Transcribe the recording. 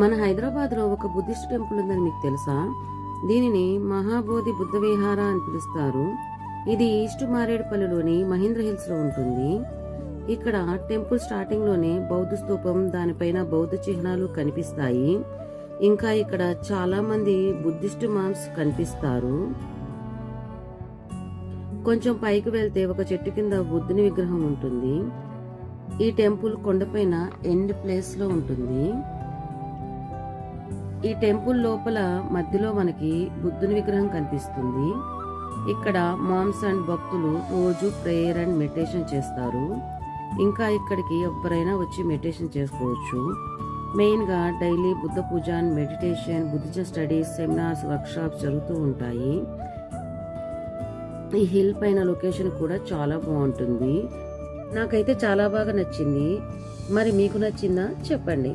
మన హైదరాబాద్లో ఒక బుద్ధిస్ట్ టెంపుల్ ఉందని మీకు తెలుసా? దీనిని మహాబోధి బుద్ధ విహార అని పిలుస్తారు. ఇది ఈస్ట్ మారేడుపల్లిలోని మహేంద్ర హిల్స్ లో ఉంటుంది. ఇక్కడ టెంపుల్ స్టార్టింగ్ లోనే బౌద్ధ స్తూపం, దానిపైన బౌద్ధ చిహ్నాలు కనిపిస్తాయి. ఇంకా ఇక్కడ చాలా మంది బుద్ధిస్ట్ మామ్స్ కనిపిస్తారు. కొంచెం పైకి వెళ్తే ఒక చెట్టు కింద బుద్ధుని విగ్రహం ఉంటుంది. ఈ టెంపుల్ కొండపైన ఎండ్ ప్లేస్ లో ఉంటుంది. ఈ టెంపుల్ లోపల మధ్యలో మనకి బుద్ధుని విగ్రహం కనిపిస్తుంది. ఇక్కడ మామ్స్ అండ్ భక్తులు రోజు ప్రేయర్ అండ్ మెడిటేషన్ చేస్తారు. ఇంకా ఇక్కడికి ఎవరైనా వచ్చి మెడిటేషన్ చేసుకోవచ్చు. మెయిన్ గా daily Buddha puja and meditation, Buddhism studies, seminars, workshops జరుగుతూ ఉంటాయి. ఈ హిల్ పైన లొకేషన్ కూడా చాలా బాగుంటుంది. నాకైతే చాలా బాగా నచ్చింది. మరి మీకు నచ్చిందా చెప్పండి.